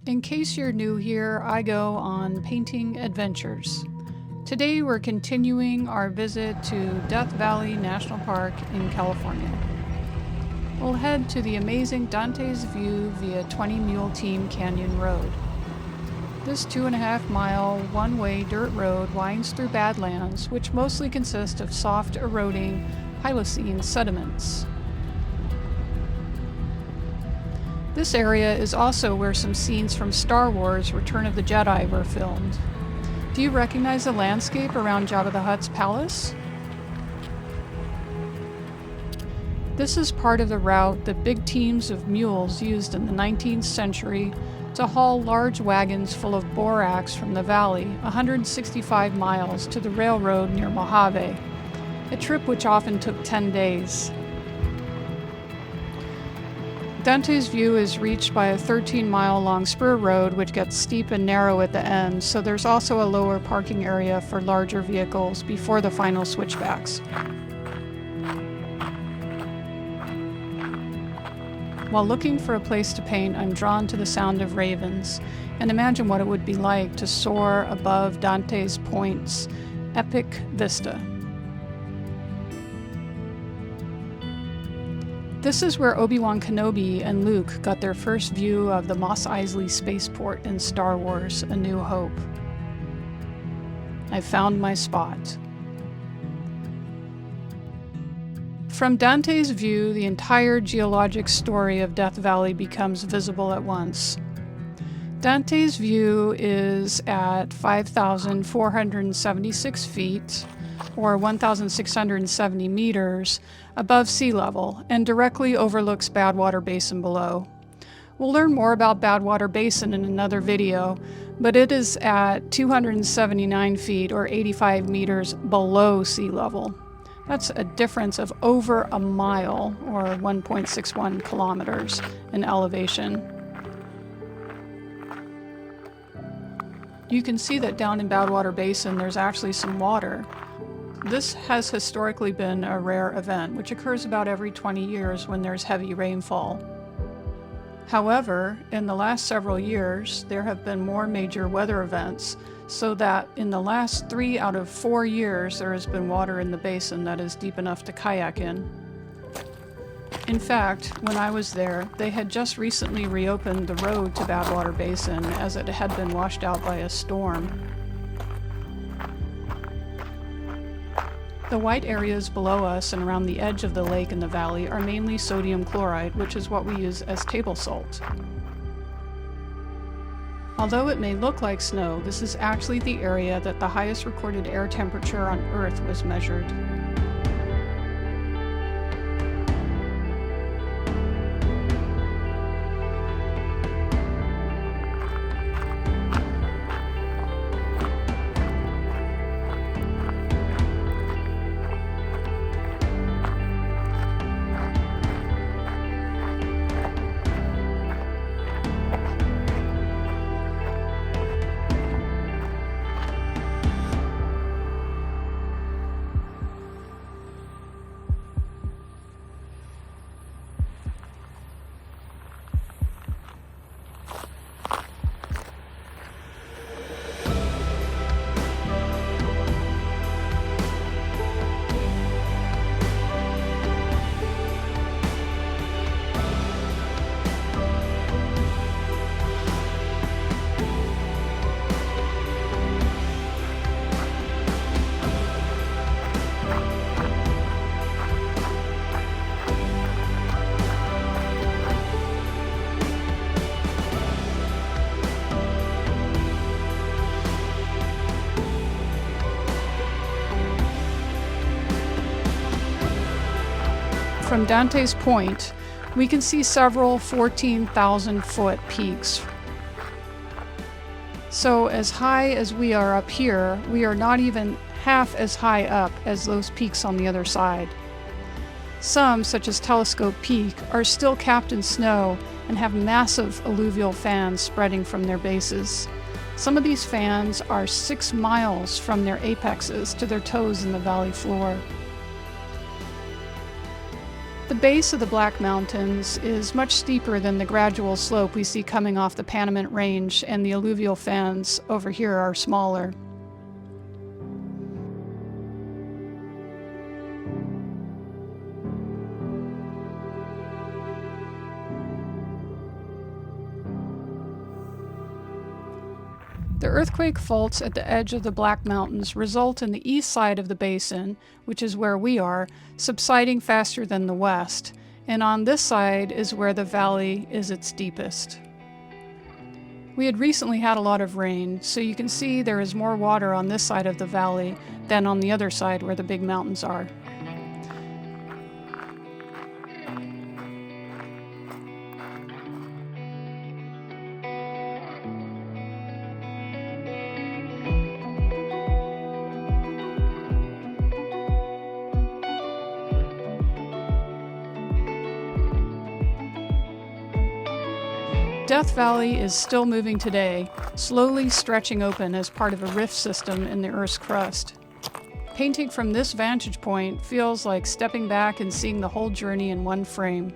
In case you're new here, I go on painting adventures. Today we're continuing our visit to Death Valley National Park in California. We'll head to the amazing Dantes view via 20 Mule Team Canyon Rd. This 2.5-mile, one-way dirt road winds through badlands, which mostly consist of soft, eroding Pilocene sediments. This area is also where some scenes from Star Wars: Return of the Jedi were filmed. Do you recognize the landscape around Jabba the Hutt's palace? This is part of the route that big teams of mules used in the 19th century to haul large wagons full of borax from the valley 165 miles to the railroad near Mojave, a trip which often took 10 days. Dante's view is reached by a 13-mile-long spur road which gets steep and narrow at the end, so there's also a lower parking area for larger vehicles before the final switchbacks. While looking for a place to paint, I'm drawn to the sound of ravens, and imagine what it would be like to soar above Dante's Point's epic vista. This is where Obi-Wan Kenobi and Luke got their first view of the Mos Eisley spaceport in Star Wars: A New Hope. I found my spot. From Dante's view, the entire geologic story of Death Valley becomes visible at once. Dante's view is at 5,476 feet, or 1,670 meters, above sea level, and directly overlooks Badwater Basin below. We'll learn more about Badwater Basin in another video, but it is at 279 feet, or 85 meters, below sea level. That's a difference of over a mile, or 1.61 kilometers, in elevation. You can see that down in Badwater Basin there's actually some water. This has historically been a rare event, which occurs about every 20 years when there's heavy rainfall. However, in the last several years, there have been more major weather events, so that in the last 3 out of 4 years there has been water in the basin that is deep enough to kayak in. In fact, when I was there, they had just recently reopened the road to Badwater Basin as it had been washed out by a storm. The white areas below us and around the edge of the lake and the valley are mainly sodium chloride, which is what we use as table salt. Although it may look like snow, this is actually the area that the highest recorded air temperature on Earth was measured. From Dante's Point, we can see several 14,000-foot peaks. So as high as we are up here, we are not even half as high up as those peaks on the other side. Some, such as Telescope Peak, are still capped in snow and have massive alluvial fans spreading from their bases. Some of these fans are 6 miles from their apexes to their toes in the valley floor. The base of the Black Mountains is much steeper than the gradual slope we see coming off the Panamint Range, and the alluvial fans over here are smaller. The earthquake faults at the edge of the Black Mountains result in the east side of the basin, which is where we are, subsiding faster than the west, and on this side is where the valley is its deepest. We had recently had a lot of rain, so you can see there is more water on this side of the valley than on the other side where the big mountains are. Death Valley is still moving today, slowly stretching open as part of a rift system in the Earth's crust. Painting from this vantage point feels like stepping back and seeing the whole journey in one frame.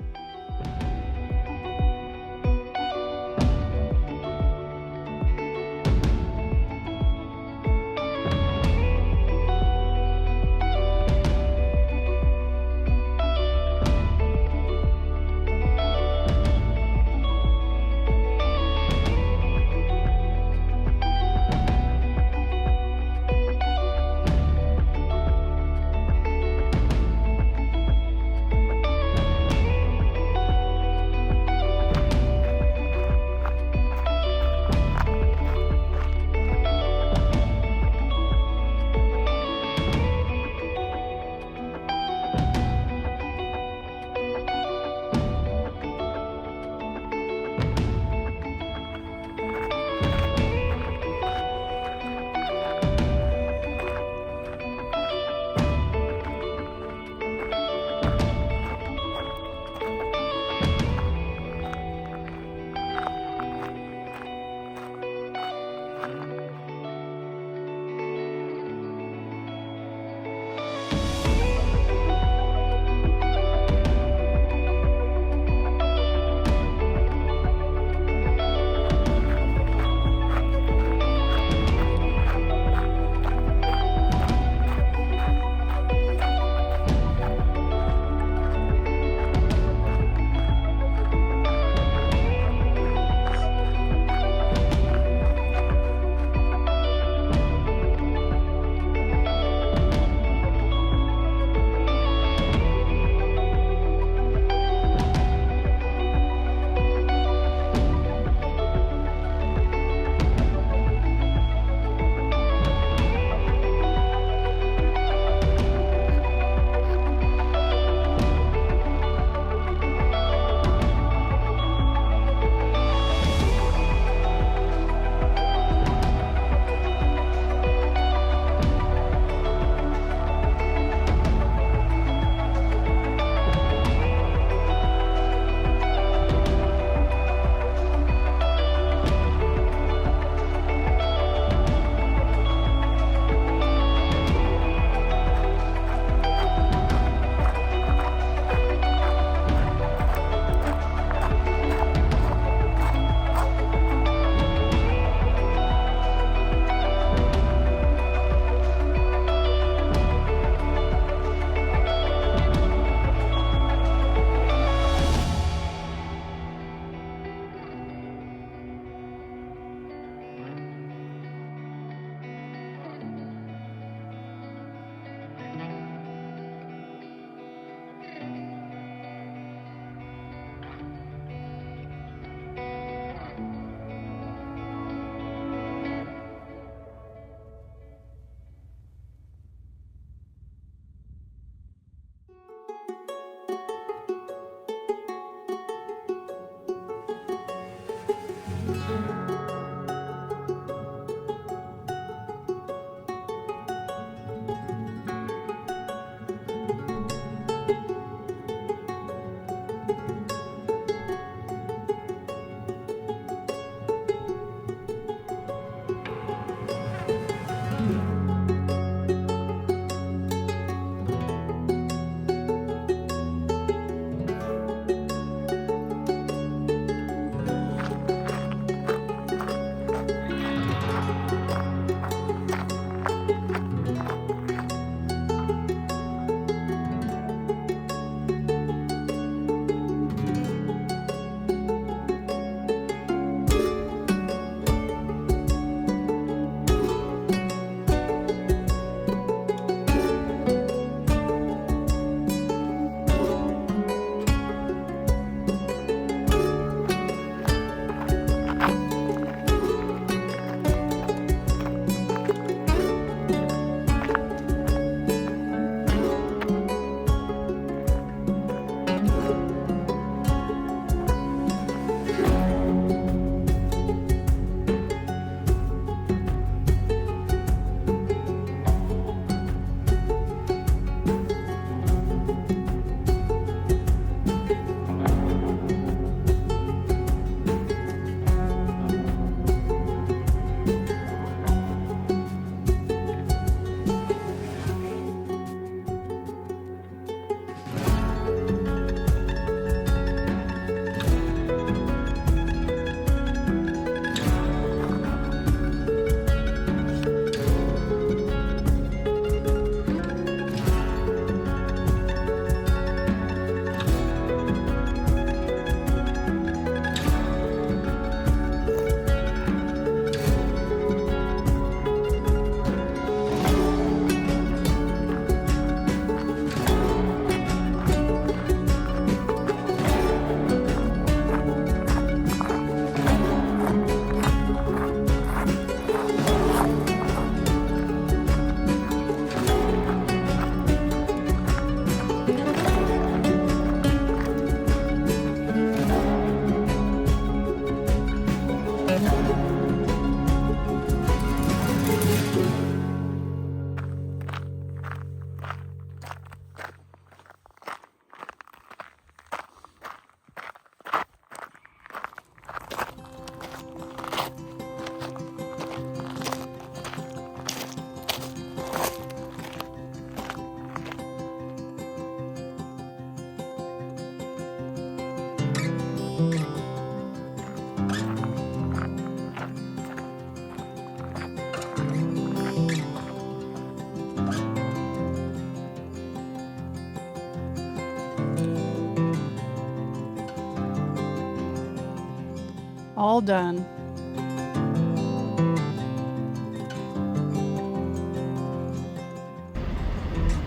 all done.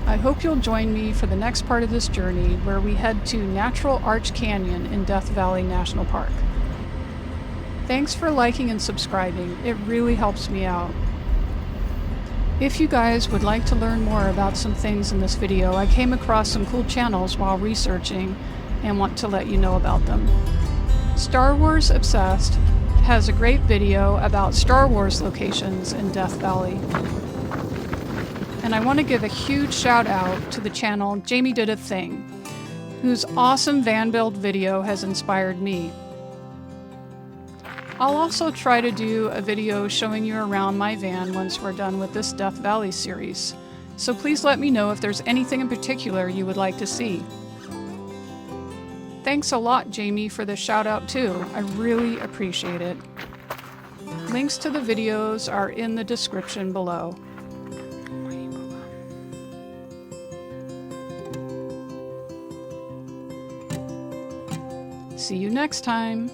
I hope you'll join me for the next part of this journey where we head to Natural Arch Canyon in Death Valley National Park. Thanks for liking and subscribing, it really helps me out. If you guys would like to learn more about some things in this video, I came across some cool channels while researching and want to let you know about them. Star Wars Obsessed has a great video about Star Wars locations in Death Valley. And I want to give a huge shout out to the channel Jaime Did a Thing, whose awesome van build video has inspired me. I'll also try to do a video showing you around my van once we're done with this Death Valley series, so please let me know if there's anything in particular you would like to see. Thanks a lot, Jaime, for the shout out too. I really appreciate it. Links to the videos are in the description below. See you next time!